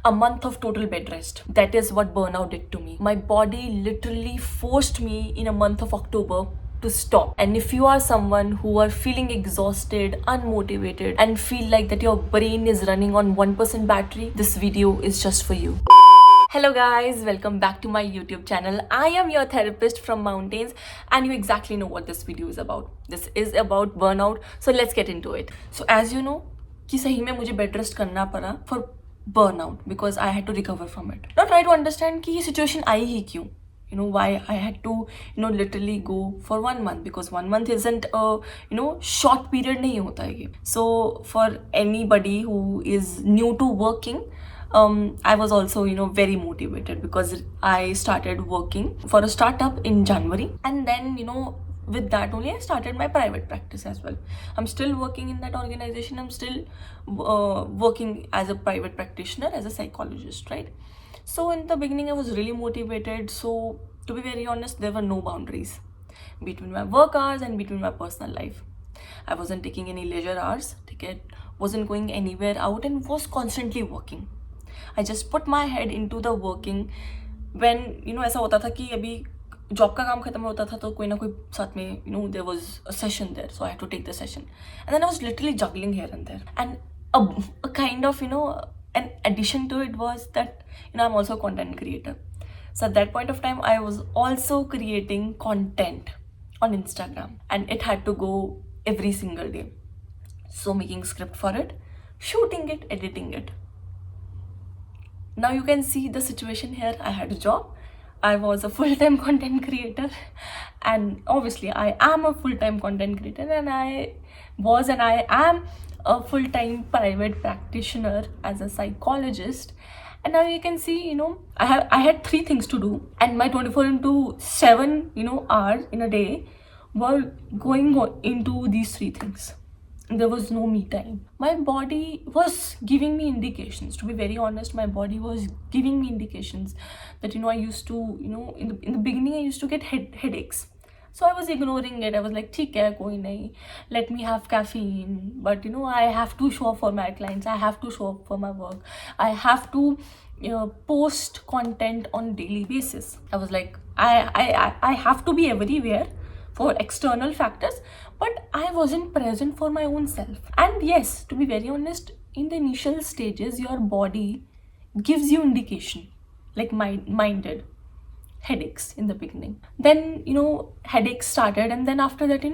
A month of total bed rest. That is what burnout did to me. My body literally forced me in a month of October to stop. And if you are someone who are feeling exhausted, unmotivated, and feel like that your brain is running on 1% battery, this video is just for you. Hello guys, welcome back to my YouTube channel. I am your therapist from mountains and you exactly know what this video is about. This is about burnout. So let's get into it. So as you know, कि सही में मुझे bed rest करना पड़ा for burnout because I had to recover from it. Now try to understand कि ये situation आई ही क्यों? You know why I had to literally go for 1 month, because 1 month isn't a short period नहीं होता है ये. So for anybody who is new to working, I was also very motivated because I started working for a startup in January, and then with that only I started my private practice as well. I'm still working in that organization. I'm still working as a private practitioner, as a psychologist, right? So in the beginning I was really motivated. So to be very honest, there were no boundaries between my work hours and between my personal life. I wasn't taking any leisure hours, wasn't going anywhere out, and was constantly working. I just put my head into the working. When ऐसा होता था कि अभी job का काम खत्म होता था तो कोई ना कोई साथ में there was a session there, so I had to take the session, and then I was literally juggling here and there. And a kind of an addition to it was that I'm also a content creator. So at that point of time I was also creating content on Instagram, and it had to go every single day. So making script for it, shooting it, editing it. Now you can see the situation here. I had a job. I was a full-time content creator, and obviously I am a full-time content creator, and I am a full-time private practitioner as a psychologist. And now you can see I had 3 things to do, and my 24/7 hours in a day were going into these 3 things. There was no me time. My body was giving me indications. To be very honest, my body was giving me indications that I used to in the beginning I used to get headaches. So I was ignoring it. I was like, ठीक है, कोई नहीं, let me have caffeine. But I have to show up for my clients. I have to show up for my work. I have to post content on daily basis. I was like, I have to be everywhere for external factors, but I wasn't present for my own self. And yes, to be very honest, in the initial stages your body gives you indication, like mine did. Headaches in the beginning, then headaches started, and then after that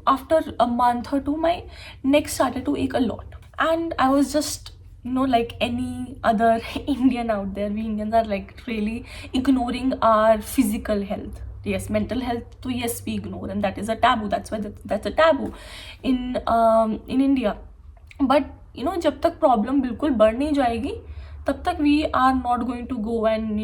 after a month or 2 my neck started to ache a lot. And I was just like any other Indian out there, we Indians are like really ignoring our physical health. Yes, mental health to yes we ignore, and that is a taboo. That's why that's a taboo in India. But जब तक problem बिल्कुल बढ़ नहीं जाएगी तब तक we are not going to go and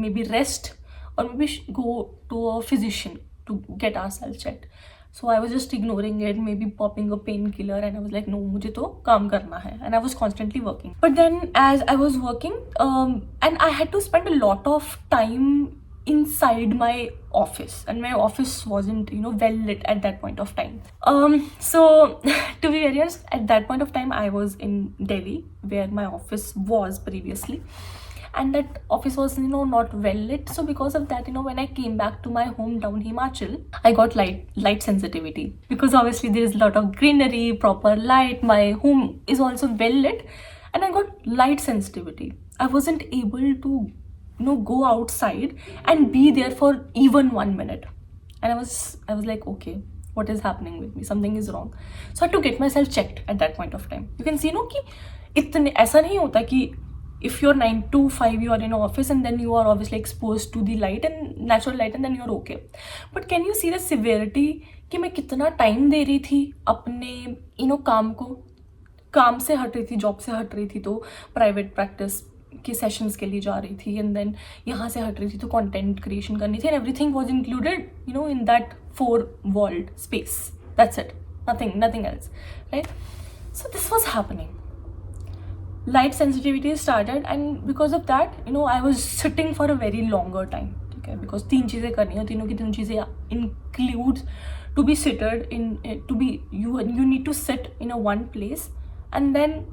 maybe rest or maybe go to a physician to get ourselves checked. So I was just ignoring it, maybe popping a painkiller, and I was like, no, मुझे तो काम करना है. And I was constantly working. But then as I was working, and I had to spend a lot of time inside my office, and my office wasn't well lit at that point of time. So to be very honest, at that point of time I was in Delhi, where my office was previously, and that office was not well lit. So because of that when I came back to my hometown Himachal, I got light sensitivity, because obviously there is a lot of greenery, proper light, my home is also well lit, and I got light sensitivity. I wasn't able to go outside and be there for even 1 minute, and I was like, okay, what is happening with me? Something is wrong. So I had to get myself checked at that point of time. You can see कि इतने ऐसा नहीं होता कि if you're 9 to 5 you are in office and then you are obviously exposed to the light and natural light and then you're okay. But can you see the severity कि मैं कितना time दे रही थी अपने काम को, काम से हट रही थी, जॉब से हट रही थी तो प्राइवेट प्रैक्टिस की सेशंस के लिए जा रही थी, एंड देन यहाँ से हट रही थी तो कंटेंट क्रिएशन करनी थी, and everything was included in that 4 walled space. That's it, nothing else, right? So this was happening. Light sensitivity started, and because of that I was sitting for a very longer time. Okay, because 3 चीज़ें करनी है, तीनों की 3 चीज़ें includes to be seated in, to be you need to sit in a one place, and then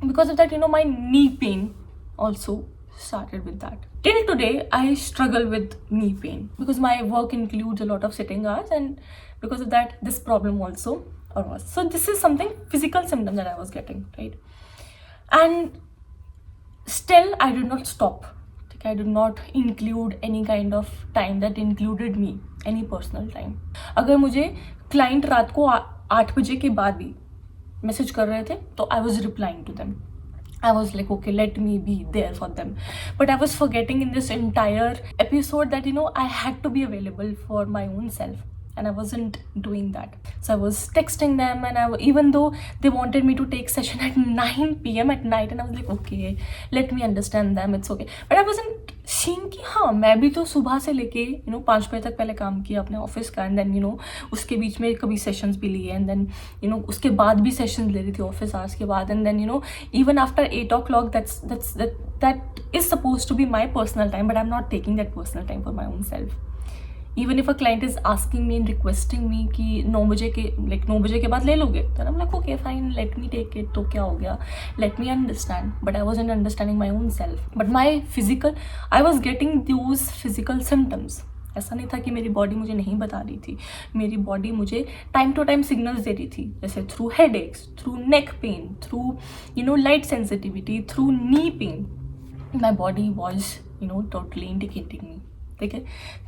because of that my knee pain also started with that. Till today I struggle with knee pain because my work includes a lot of sitting hours, and because of that this problem also arose. So this is something physical symptom that I was getting, right? And still I did not stop. I did not include any kind of time that included me, any personal time. अगर मुझे client रात को 8 बजे के बाद भी message कर रहे थे तो I was replying to them. I was like, okay, let me be there for them. But I was forgetting in this entire episode that, I had to be available for my own self. And I wasn't doing that. So I was texting them, and even though they wanted me to take session at 9 p.m. at night, and I was like, okay, let me understand them, it's okay. But I wasn't seeing कि हाँ मैं भी तो सुबह से लेके 5 बजे तक पहले काम किया अपने ऑफिस का, एंड देन उसके बीच में कभी सेशंस भी लिए, एंड देन उसके बाद भी सेशंस ले रही थी ऑफिस आवर्स के बाद, and then even after 8 o'clock that is supposed to be my personal time, but I'm not taking that personal time for my own self. Even if a client is asking me and requesting me कि 9 बजे के बाद ले लोगे, then I'm like, okay fine, let me take it. तो क्या हो गया, let me understand. But I wasn't understanding my own self. But I was getting those physical symptoms. ऐसा नहीं था कि मेरी बॉडी मुझे नहीं बता रही थी, मेरी बॉडी मुझे टाइम टू टाइम सिग्नल्स दे रही थी, जैसे through headaches, through neck pain, through light sensitivity, through knee pain. My body was totally indicating me. Okay,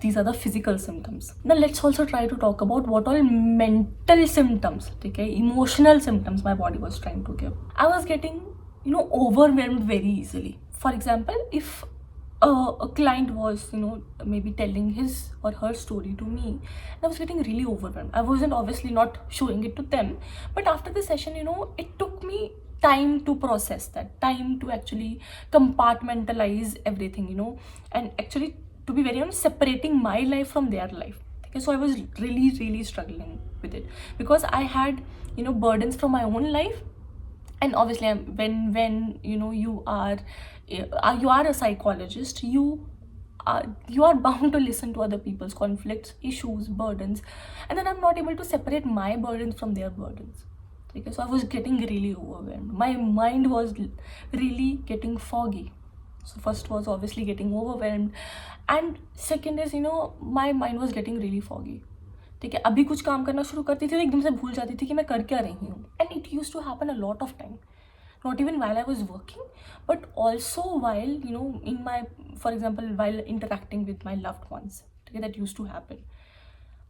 these are the physical symptoms. Now let's also try to talk about what all mental symptoms, okay, emotional symptoms my body was trying to give. I was getting overwhelmed very easily. For example, if a client was maybe telling his or her story to me, and I was getting really overwhelmed. I wasn't obviously not showing it to them, but after the session it took me time to process that, time to actually compartmentalize everything, and actually, to be very honest, separating my life from their life. Okay, so I was really struggling with it because I had burdens from my own life, and obviously when you are a psychologist, you are bound to listen to other people's conflicts, issues, burdens, and then I'm not able to separate my burdens from their burdens. Okay, so I was getting really overwhelmed. My mind was really getting foggy. So first was obviously getting overwhelmed, and second is my mind was getting really foggy. ठीक है, अभी कुछ काम करना शुरू करती थी तो एकदम से भूल जाती थी कि मैं कर क्या रही हूँ. And it used to happen a lot of time, not even while I was working, but also while in my, for example, while interacting with my loved ones. Okay, that used to happen.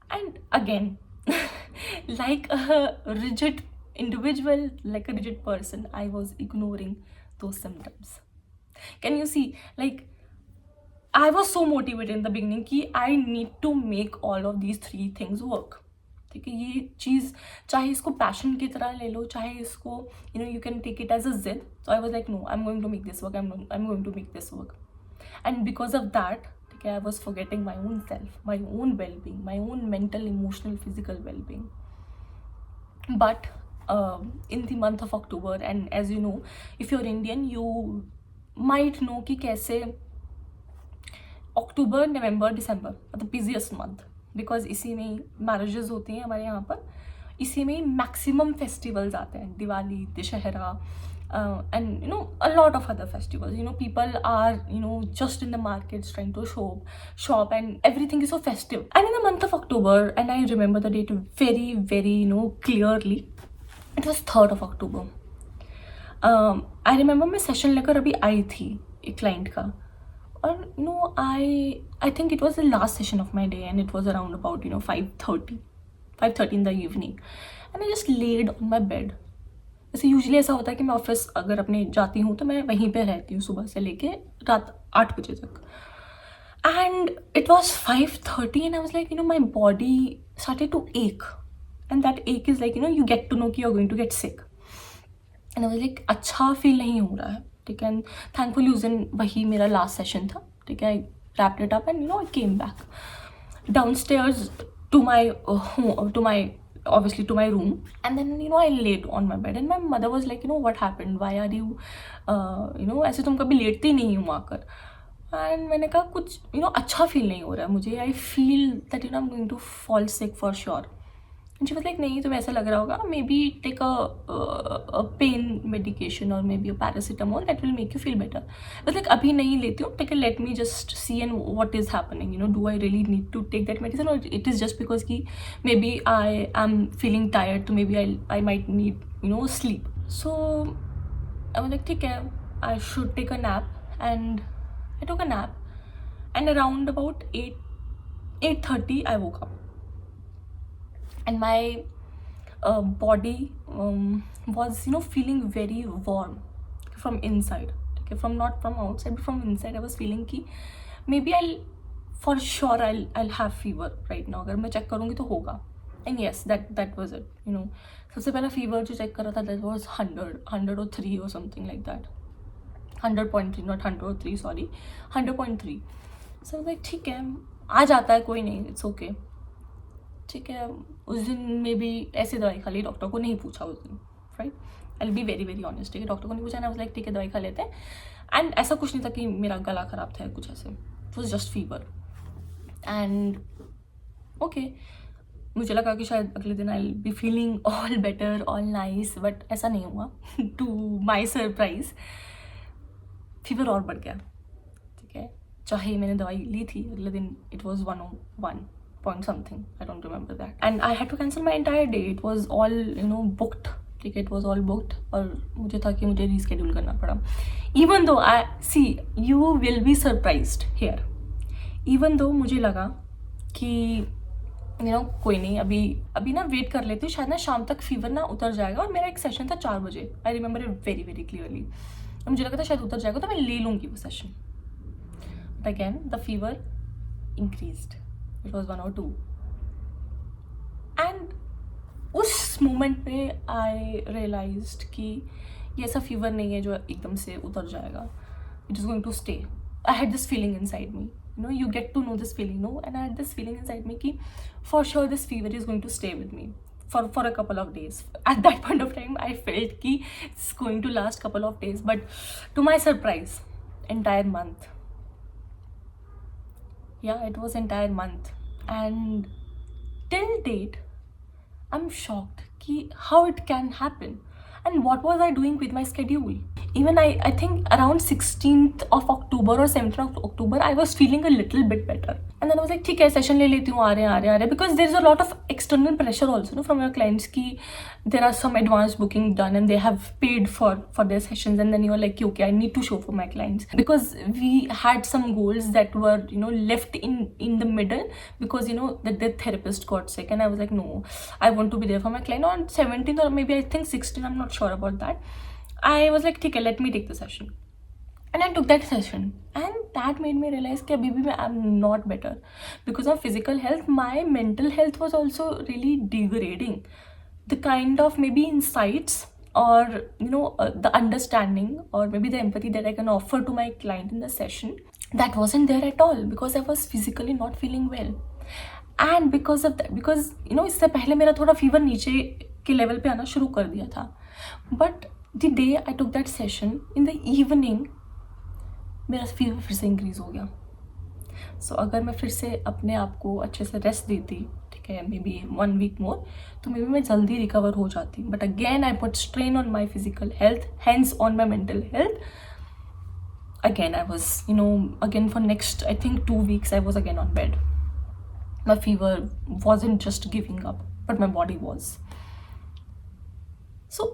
And again, like a rigid individual, like a rigid person, I was ignoring those symptoms. Can you see, like, I was so motivated in the beginning कि I need to make all of these 3 things work. ठीक है, ये चीज़ चाहे इसको passion की तरह ले लो, चाहे इसको you can take it as a zid. So I was like, no, I'm going to make this work. I'm going to make this work. And because of that, I was forgetting my own self, my own well-being, my own mental, emotional, physical well-being. But in the month of October, and as you know, if you're Indian, you might know कि कैसे अक्टूबर, नवंबर, दिसंबर मतलब busiest month, because इसी में ही marriages होती हैं हमारे यहाँ पर, इसी में ही मैक्सिमम फेस्टिवल्स आते हैं, Diwali, Dussehra, and a lot of other festivals. People are just in the markets trying to shop, and everything is so festive. And in the month of October, and I remember the date very very clearly, it was 3rd of October. I remember मैं session लेकर अभी आई थी एक client का, और I think it was the last session of my day, and it was around about 5:30 in the evening, and I just laid on my bed. जैसे usually ऐसा होता है कि मैं ऑफिस अगर अपने जाती हूँ तो मैं वहीं पे रहती हूँ सुबह से लेके रात 8 बजे तक, and it was 5:30 and I was like my body started to ache, and that ache is like you get to know कि you're going to get sick, and I was like अच्छा फील नहीं हो रहा है, ठीक है. And thankfully उस दिन वही मेरा लास्ट सेशन था, ठीक है. आई wrapped it up and I came back downstairs to my obviously to my room, and then I laid on my bed, and my mother was like what happened, why are you ऐसे तुम कभी लेटती नहीं हो आकर. And मैंने कहा कुछ अच्छा फील नहीं हो रहा है मुझे, I feel that I'm going to fall sick for sure. And she was like, नहीं तुम्हें ऐसा लग रहा होगा, maybe take a pain medication or maybe a paracetamol that will make you feel better. I was like, अभी नहीं लेती हूँ, ठीक है, let me just see and what is happening, you know, do I really need to take that medicine or it is just because कि maybe I am feeling tired, so maybe I might need, you know, sleep. So I was like, ठीक है, I should take a nap, and I took a nap, and around about 8:30 I woke up. And my body was, you know, feeling very warm from inside, okay, from not from outside but from inside. I was feeling कि maybe I'll have fever right now, अगर मैं check करूँगी तो होगा. And yes, that was it, you know. सबसे पहला fever जो check करा था, that was 100 or 3 or something like that. 100.3, not 100 or 3, sorry, 100.3. So I was like, ठीक है, आ जाता है, कोई नहीं, it's okay. ठीक है, उस दिन मे बी ऐसे दवाई खा ली, डॉक्टर को नहीं पूछा उस दिन, right. I will be very very honest, ठीक है, डॉक्टर को नहीं पूछा. ना, लाइक ठीक है, दवाई खा लेते हैं. एंड ऐसा कुछ नहीं था कि मेरा गला ख़राब था या कुछ ऐसे, it was just fever. And okay, मुझे लगा कि शायद अगले दिन I will be feeling all better, all nice, but ऐसा नहीं हुआ. टू माई सरप्राइज फीवर और बढ़ गया. ठीक है, चाहे मैंने दवाई ली थी, अगले दिन it was 101 point something, I don't remember that, and I had to cancel my entire day. It was all, you know, booked. ठीक है, it was all booked, और मुझे था कि मुझे reschedule करना पड़ा. Even though you will be surprised here. Even though मुझे लगा कि you know कोई नहीं, अभी ना वेट कर लेती हूँ, शायद ना शाम तक फीवर ना उतर जाएगा. और मेरा एक सेशन था 4 बजे, I remember it very very clearly. मुझे लगा था शायद उतर जाएगा तो मैं ले लूँगी वो session. But again the fever increased. It was 102. And उस मोमेंट पे आई रियलाइज्ड कि ये ऐसा फीवर नहीं है जो एकदम से उतर जाएगा. It is going to stay. I had this feeling inside me, you know, you get to know this feeling, no, and I had this feeling inside me कि for sure this fever is going to stay with me for a couple of days. At that point of time I felt कि it's going to last couple of days, but to my surprise, entire month. Yeah, it was entire month, and till date I'm shocked ki how it can happen, and what was I doing with my schedule. Even I think around 16th of October or 7th of October I was feeling a little bit better, and then I was like ठीक है, session ले लेती हूँ, आ रहे हैं, because there is a lot of external pressure also, no, from your clients कि there are some advanced booking done and they have paid for their sessions, and then you are like okay, I need to show for my clients, because we had some goals that were, you know, left in the middle because, you know, that the therapist got sick, and I was like no, I want to be there for my client on 17th or maybe I think 16th, I'm not sure about that. I was like ठीक है, let me take the session, and I took that session, and that made me realize कि अभी भी मैं I'm not better because of physical health. My mental health was also really degrading. The kind of maybe insights or, you know, the understanding or maybe the empathy that I can offer to my client in the session, that wasn't there at all because I was physically not feeling well. And because of that, because, you know, इससे पहले मेरा थोड़ा fever नीचे के level पे आना शुरू कर दिया था, but the day I took that session in the evening मेरा फीवर फिर से इंक्रीज हो गया. सो अगर मैं फिर से अपने आप को अच्छे से रेस्ट देती, ठीक है, मे बी 1 week मोर, तो मे बी मैं जल्दी रिकवर हो जाती. But again I put strain on my physical health, hence on my mental health. Again I was, you know, again for next I think 2 weeks I was again on bed. My fever wasn't just giving up, but my body was. So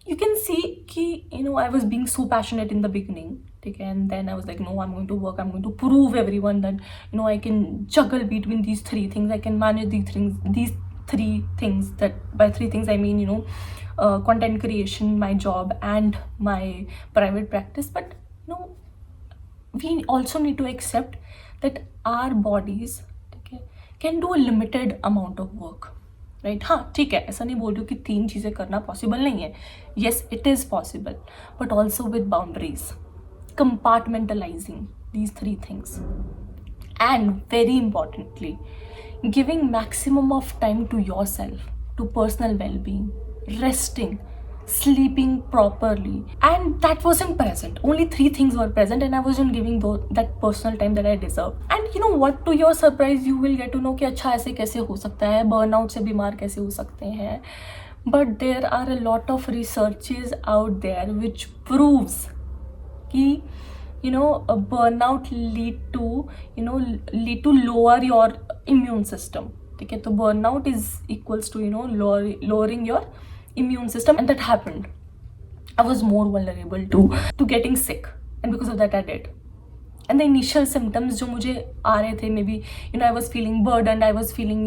you can see ki, you know, I was being so passionate in the beginning, okay, and then I was like no, I'm going to work, I'm going to prove everyone that, you know, I can juggle between these 3 things, I can manage these 3 things. That by 3 things I mean, you know, content creation, my job and my private practice. But you know, we also need to accept that our bodies, okay, can do a limited amount of work, right. हाँ ठीक है, ऐसा नहीं बोल रही हूँ कि 3 चीज़ें करना पॉसिबल नहीं है. Yes, it is possible, but also with boundaries, compartmentalizing these 3 things, and very importantly, giving maximum of time to yourself, to personal well-being, resting, sleeping properly. And that wasn't present. Only 3 things were present, and I wasn't giving that personal time that I deserve. And you know what, to your surprise you will get to know कि अच्छा ऐसे कैसे हो सकता है, burnout से बीमार कैसे हो सकते हैं. But there are a lot of researches out there which proves कि you know a burnout lead to lower your immune system. ठीक है, तो burnout is equals to lowering your immune system, and that happened. I was more vulnerable to getting sick, and because of that I did. And the initial symptoms जो मुझे आ रहे थे, maybe I was feeling burdened, I was feeling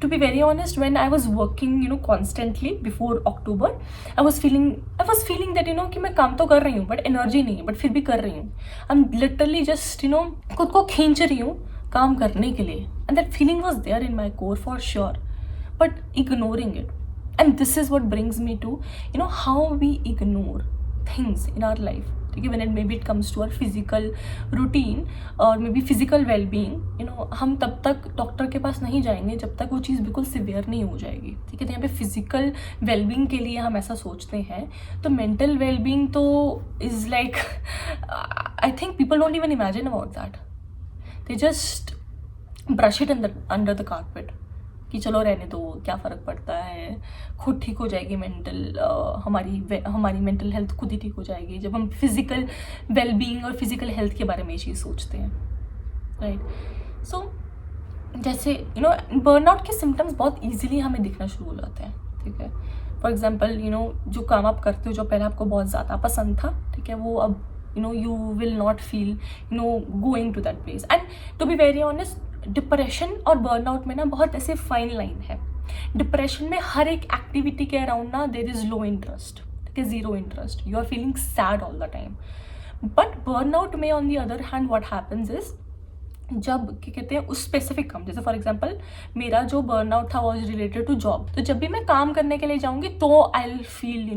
to be very honest, when I was working constantly before October, I was feeling that कि मैं काम तो कर रही हूँ but energy नहीं है, but फिर भी कर रही हूँ. I'm literally just खुद को खींच रही हूँ काम करने के लिए, and that feeling was there in my core for sure, but ignoring it. And this is what brings me to how we ignore things in our life. ठीक है, when maybe it comes to our physical routine और maybe physical well-being, हम तब तक doctor के पास नहीं जाएंगे जब तक वो चीज़ बिल्कुल सिवियर नहीं हो जाएगी. ठीक है, तो यहाँ पे फिजिकल वेलबींग के लिए हम ऐसा सोचते हैं, तो मेंटल वेलबींग तो is like I think people don't even imagine about that. They just brush it under the carpet कि चलो रहने दो, क्या फ़र्क पड़ता है, खुद ठीक हो जाएगी मेंटल, हमारी मेंटल हेल्थ खुद ही ठीक हो जाएगी, जब हम फिज़िकल वेलबींग और फिज़िकल हेल्थ के बारे में ये चीज़ सोचते हैं, राइट. सो जैसे बर्नआउट के सिम्टम्स बहुत ईजिली हमें दिखना शुरू हो जाते हैं. ठीक है, फॉर एग्जाम्पल जो काम आप करते हो जो पहले आपको बहुत ज़्यादा पसंद था, ठीक है, वो अब you will not feel going to that place. And to be very honest, depression और बर्नआउट में ना बहुत ऐसे फाइन लाइन है. डिप्रेशन में हर एक एक्टिविटी के अराउंड ना देर इज़ लो इंटरेस्ट, ठीक है, zero interest, you are feeling sad all the time. But burnout में on the other hand what happens is, जब क्या कहते हैं उस स्पेसिफिक काम, जैसे फॉर एग्जांपल मेरा जो बर्नआउट था वाज रिलेटेड टू जॉब, तो जब भी मैं काम करने के लिए जाऊंगी तो I will feel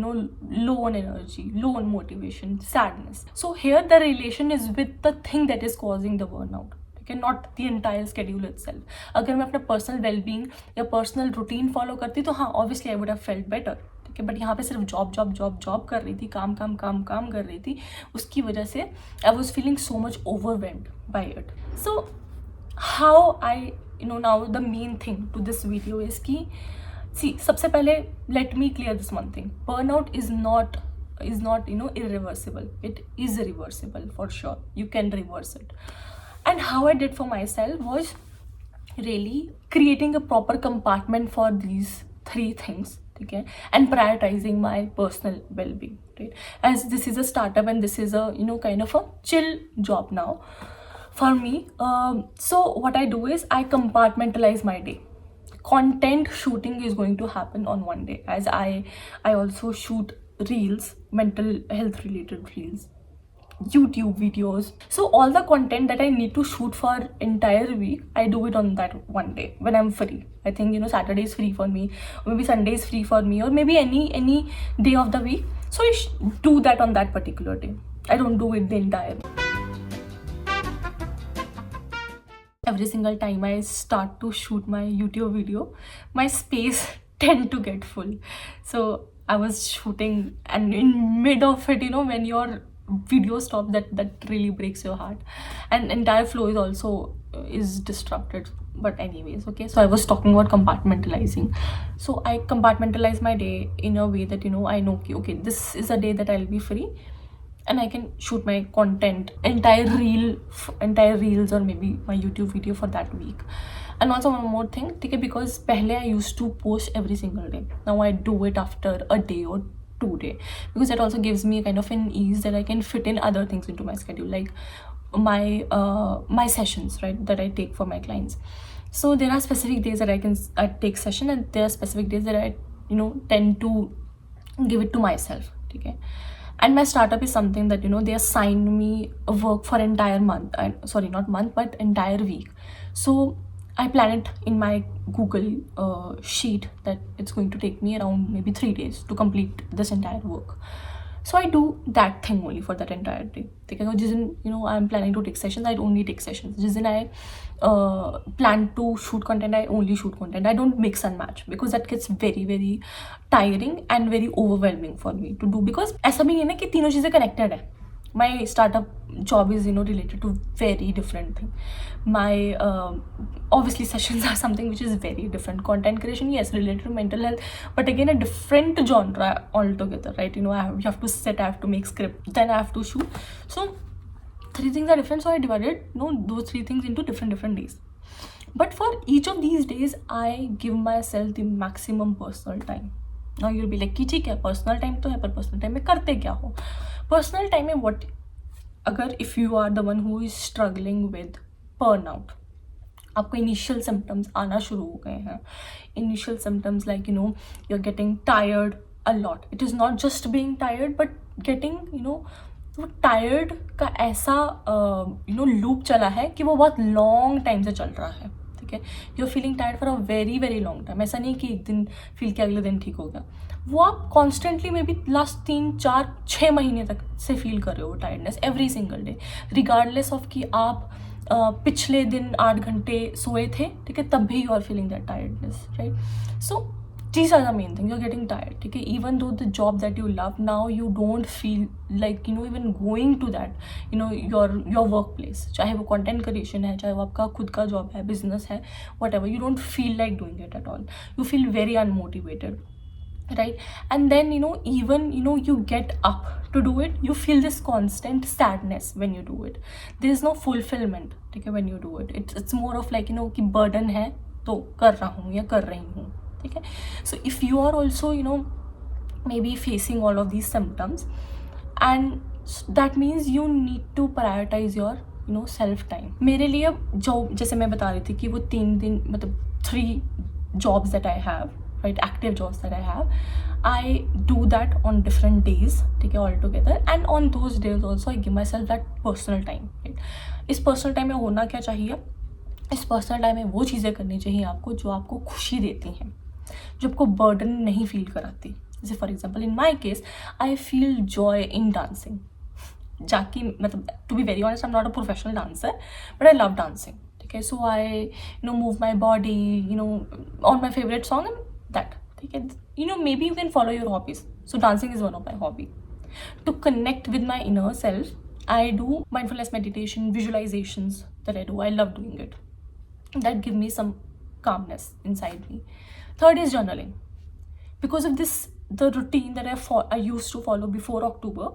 low on energy, low on motivation, sadness. So here the relation is with the thing that is causing the burnout, not the entire schedule itself. अगर मैं अपना पर्सनल वेलबींग या पर्सनल रूटीन फॉलो करती तो हाँ obviously I would have felt better. ठीक है, but यहाँ पे सिर्फ जॉब कर रही थी, काम कर रही थी, उसकी वजह से I was feeling so much overwhelmed by it. So how I now the main thing to this video is कि सी, सबसे पहले let me clear this one thing, burnout is not irreversible. It is reversible for sure. You can reverse it. And how I did for myself was really creating a proper compartment for these three things, okay, and prioritizing my personal well-being, right? As this is a startup and this is a kind of a chill job now for me. So what I do is I compartmentalize my day. Content shooting is going to happen on one day, as I also shoot reels, mental health related reels, YouTube videos. So all the content that I need to shoot for entire week, I do it on that one day when I'm free. I think Saturday is free for me, or maybe Sunday is free for me, or maybe any day of the week. So I do that on that particular day. I don't do it the entire week. Every single time I start to shoot my YouTube video, my space tend to get full. So I was shooting, and in mid of it, when your video stop, that really breaks your heart, and entire flow is also is disrupted. But anyways, okay, so I was talking about compartmentalizing. So I compartmentalize my day in a way that I know okay, this is a day that I'll be free and I can shoot my content, entire reels or maybe my YouTube video for that week. And also one more thing, okay, because pehle I used to post every single day. Now I do it after a day or 2 days, because that also gives me kind of an ease that I can fit in other things into my schedule, like my sessions, right, that I take for my clients. So there are specific days that I take session, and there are specific days that I tend to give it to myself. Okay, and my startup is something that they assign me a work for entire month, sorry, not month but entire week. So I plan it in my Google sheet that it's going to take me around maybe 3 days to complete this entire work. So I do that thing only for that entire day. जिस दिन I'm planning to take sessions, I only take sessions. जिस दिन I plan to shoot content, I only shoot content. I don't mix and match, because that gets very very tiring and very overwhelming for me to do, because ऐसा भी नहीं है ना कि तीनों चीज़ें connected है. My startup job is related to very different thing. My obviously sessions are something which is very different. Content creation, yes, related to mental health, but again a different genre altogether, right? You have to sit, I have to make script, then I have to shoot. So 3 things are different, so I divided those 3 things into different days. But for each of these days I give myself the maximum personal time. Now you'll be like कि ठीक है, personal time तो है, पर personal time में करते क्या हो? पर्सनल टाइम में व्हाट, अगर if you are the one who is struggling with burnout, आपको इनिशियल सिम्टम्स आना शुरू हो गए हैं, initial symptoms like you are getting tired a lot. It is not just being tired but getting वो tired का ऐसा लूप चला है कि वो बहुत लॉन्ग टाइम से चल रहा है. ठीक है, you are feeling tired for a very very long time. ऐसा नहीं कि एक दिन फील किया अगले दिन ठीक हो गया. वो आप कॉन्स्टेंटली मे बी लास्ट 3-4-6 महीने तक से फील कर रहे हो tiredness every single day, regardless of कि आप पिछले दिन 8 घंटे सोए थे. ठीक है, तब भी you are feeling that tiredness, right? So these are the main thing. You're getting tired. Okay, even though the job that you love, now you don't feel like even going to that your workplace, चाहे वो content creation है, चाहे वो आपका खुद का job है, business है, whatever, you don't feel like doing it at all. You feel very unmotivated, right? And then even you get up to do it, you feel this constant sadness when you do it. There is no fulfillment, ठीक है, when you do it. It's more of like कि burden है तो कर रहा हूँ या कर रही हूँ. ठीक है, so if you are also maybe facing all of these symptoms, and that means you need to prioritise yourself time. मेरे लिए जो जैसे मैं बता रही थी कि वो 3 दिन मतलब 3 jobs that I have, right, active jobs that I have, I do that on different days. ठीक है, all together, and on those days also I give my self that personal time. Right, इस personal time में होना क्या चाहिए? इस personal time में वो चीज़ें करनी चाहिए आपको जो आपको खुशी देती हैं, जो आपको बर्डन नहीं फील कराती. जैसे for example in my case, I feel joy in dancing. जाकि मतलब to be very honest, I am not a professional dancer but I love dancing. ठीक है, so I move my body on my favourite song and that. ठीक है, maybe you can follow your hobbies. So dancing is one of my hobby. To connect with my inner self, I do mindfulness meditation, visualizations that I do. I love doing it. That give me some calmness inside me. Third is journaling. Because of this, the routine that I used to follow before October,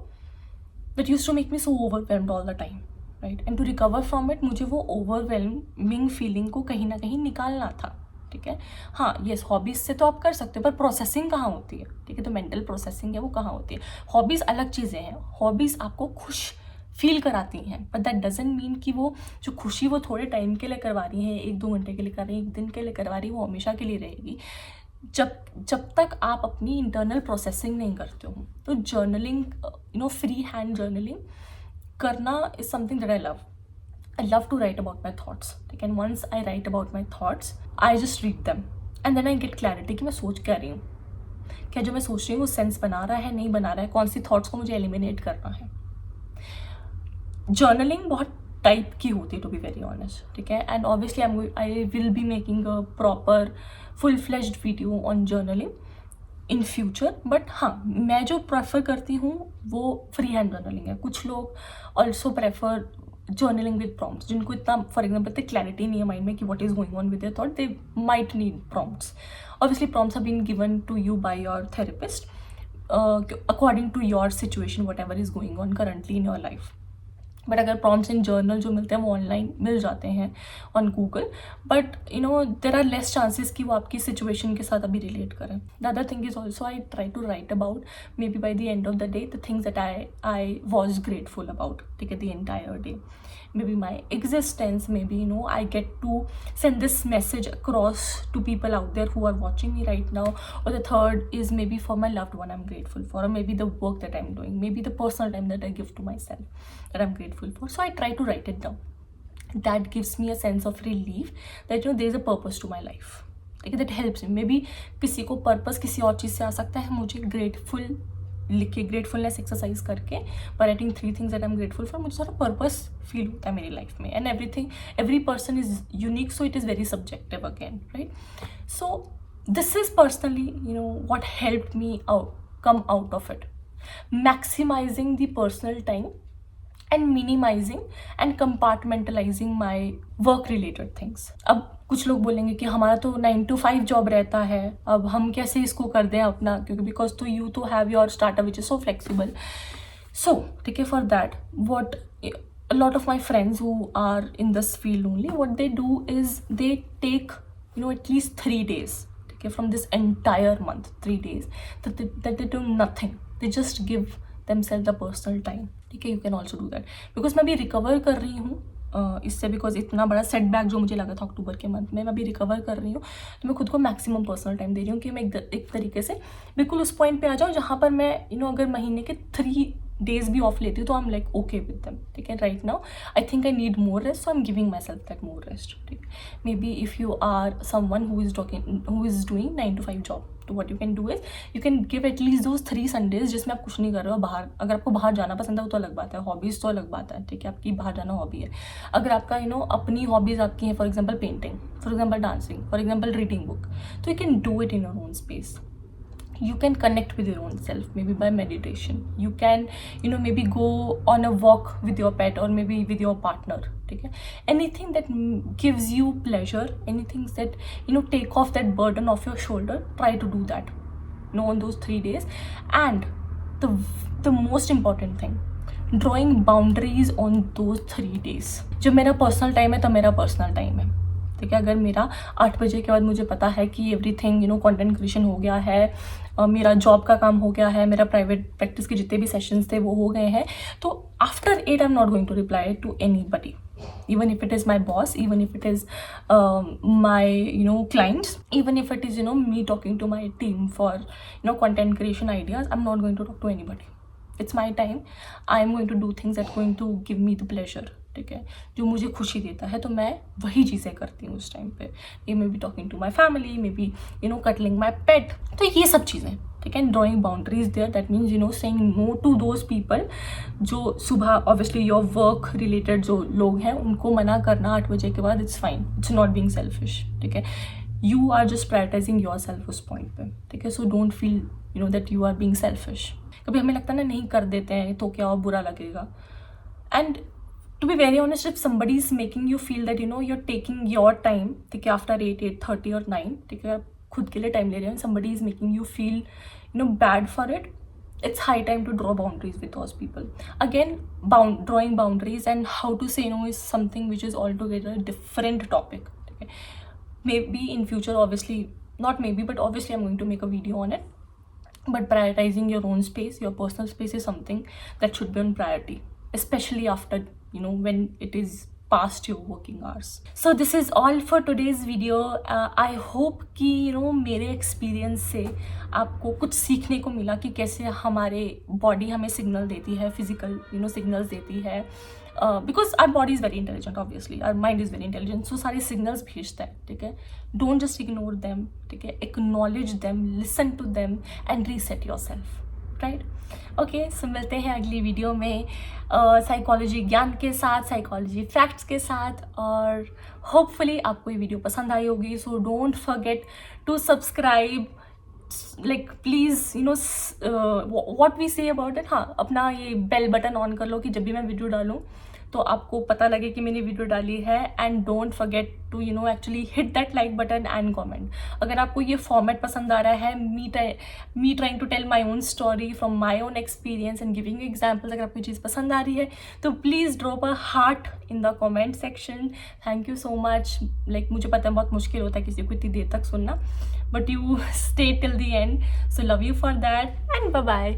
that used to make me so overwhelmed all the time, right? And to recover from it, मुझे वो overwhelming feeling को कहीं ना कहीं निकालना था. ठीक है, हाँ, येस, हॉबीज़ से तो आप कर सकते हो, पर प्रोसेसिंग कहाँ होती है? ठीक है, तो मेंटल प्रोसेसिंग है वो कहाँ होती है? हॉबीज़ अलग चीज़ें हैं. हॉबीज़ आपको खुश फील कराती हैं, बट दैट डजंट मीन कि वो जो खुशी वो थोड़े टाइम के लिए करवा रही है, 1-2 घंटे के लिए कर रही है, 1 दिन के लिए करवा रही है, वो हमेशा के लिए रहेगी. जब तक आप अपनी इंटरनल प्रोसेसिंग नहीं करते हो. तो जर्नलिंग, फ्री हैंड जर्नलिंग करना is something that I love to write about my thoughts. ठीक है, and once I write about my thoughts, I just read them and then I get clarity कि मैं सोच क्या रही हूँ, क्या जो मैं सोच रही हूँ वो सेंस बना रहा है, नहीं बना रहा है, कौन सी थाट्स को मुझे एलिमिनेट करना है. जर्नलिंग बहुत टाइप की होती है, टू बी वेरी ऑनेस्ट. ठीक है, and obviously I will be making a proper full fledged video on journaling in future. But हाँ, मैं जो प्रेफर करती हूँ वो फ्री हैंड जर्नलिंग है. कुछ लोग also prefer journaling with prompts, जिनको इतना फॉर एग्जाम्पल इतनी क्लैरिटी नहीं है माइंड में कि what is going on with their thought, they might need prompts. Obviously prompts have been given to you by your therapist according to your situation, whatever is going on currently in your life. But अगर prompts in journal जो मिलते हैं वो online मिल जाते हैं on Google, but there are less chances कि वो आपकी सिचुएशन के साथ अभी रिलेट करें. The other thing is also I try to write about maybe by the end of the day the things that I was grateful about. ठीक है, the entire day, maybe my existence, maybe I get to send this message across to people out there who are watching me right now. Or the third is maybe for my loved one I'm grateful for, or maybe the work that I'm doing, maybe the personal time that I give to myself that I'm grateful for. So I try to write it down. That gives me a sense of relief that there is a purpose to my life. That helps me. Maybe किसी को purpose किसी और चीज़ से आ सकता है. मुझे grateful लिख के, ग्रेटफुलनेस एक्सरसाइज करके, पर writing 3 things that I am grateful for, मुझे सारा पर्पस फील होता है मेरी लाइफ में. And every person is unique, so it is very subjective again, right? So this is personally what helped me come out of it, maximizing the personal time and minimizing and compartmentalizing my work related things. अब कुछ लोग बोलेंगे कि हमारा तो 9 to 5 job रहता है, अब हम कैसे इसको कर दें अपना, क्योंकि बिकॉज तो यू तो have your startup which is so flexible. So ठीक है, for that what a lot of my friends who are in this field only, what they do is they take at least 3 days, okay, from this entire month, 3 days that they do nothing. They just give themselves the personal time. ठीक है, you can also do that. because मैं भी recover कर रही हूँ इससे, because इतना बड़ा सेटबैक जो मुझे लगा था अक्टूबर के मंथ में, मैं अभी रिकवर कर रही हूँ. तो मैं खुद को मैक्सिमम पर्सनल टाइम दे रही हूँ कि मैं एक तरीके से बिल्कुल उस पॉइंट पे आ जाऊँ जहाँ पर मैं अगर महीने के 3 days भी ऑफ लेती हूँ तो I am like okay with them. ठीक है, right now I think I need more rest, so I am giving myself that more rest. ठीक है, maybe if you are someone who is doing 9 to 5 job, तो what you can do is you can give at least those 3 Sundays जिसमें आप कुछ नहीं कर रहे हो बाहर. अगर आपको बाहर जाना पसंद है वो तो अलग बात है, हॉबीज़ तो अलग बात है. ठीक है, आपकी बाहर जाना हॉबी है. अगर आपका अपनी हॉबीज़ आपकी हैं, for example painting, for example dancing, for example reading book, तो you can do it in your own space. You can connect with your own self, maybe by meditation. You can maybe go on a walk with your pet or maybe with your partner. Okay, anything that gives you pleasure, anything that take off that burden off your shoulder, try to do that on those 3 days. And the most important thing, drawing boundaries on those 3 days. जब मेरा personal time है तब मेरा personal time है. ठीक है, अगर मेरा 8 बजे के बाद मुझे पता है कि एवरीथिंग कंटेंट क्रिएशन हो गया है, मेरा जॉब का काम हो गया है, मेरा प्राइवेट प्रैक्टिस के जितने भी सेशंस थे वो हो गए हैं, तो after 8 I am not going to reply to anybody, even if it is my boss, even if it is my clients, even if it is me talking to my team for content creation ideas. I'm not going to talk to anybody. It's my time. I'm going to do things that going to give me the pleasure. ठीक है, जो मुझे खुशी देता है, तो मैं वही चीज़ें करती हूँ उस टाइम पे. ये maybe talking to my family, maybe cuddling my pet, तो ये सब चीज़ें. ठीक है, drawing boundaries there, that means saying no to those people जो सुबह ऑब्वियसली योर वर्क रिलेटेड जो लोग हैं उनको मना करना 8 बजे के बाद. It's fine, it's not being selfish. ठीक है, you are just prioritising yourself उस पॉइंट पे. ठीक है, so don't feel that you are being selfish. कभी हमें लगता है ना नहीं कर देते हैं तो क्या बुरा लगेगा. And to be very honest, if somebody is making you feel that you're taking your time, ठीक है, after 8, 8:30 or 9, ठीक है, आप खुद के लिए टाइम ले रहे हैं, somebody is making you feel bad for it, it's high time to draw boundaries with those people. Again, drawing boundaries and how to say no is something which is altogether a different topic. Okay, maybe in future, obviously not maybe, but obviously I'm going to make a video on it. But prioritizing your own space, your personal space, is something that should be on priority, especially after when it is past your working hours. So this is all for today's video. I hope कि मेरे experience से आपको कुछ सीखने को मिला कि कैसे हमारे बॉडी हमें सिग्नल देती है, फिजिकल सिग्नल्स देती है, because our body is very intelligent, obviously our mind is very intelligent, so सारे सिग्नल्स भेजता है. ठीक है, डोंट जस्ट इग्नोर देम. ठीक है, acknowledge them, listen to them and reset yourself. Right, okay, so मिलते हैं अगली वीडियो में साइकोलॉजी ज्ञान के साथ, साइकोलॉजी फैक्ट्स के साथ, और होपफुली आपको ये वीडियो पसंद आई होगी. So don't forget to subscribe, like please what we say about it. हाँ, अपना ये बेल बटन ऑन कर लो कि जब भी मैं वीडियो डालूँ तो आपको पता लगे कि मैंने वीडियो डाली है. And don't forget to actually hit that like button and comment. अगर आपको ये फॉर्मेट पसंद आ रहा है, me trying to tell my own story from my own experience and giving examples, अगर आपको चीज़ पसंद आ रही है तो please drop a heart in the comment section. Thank you so much. Like मुझे पता है बहुत मुश्किल होता है किसी को इतनी देर तक सुनना, but you stay till the end, so love you for that and bye bye.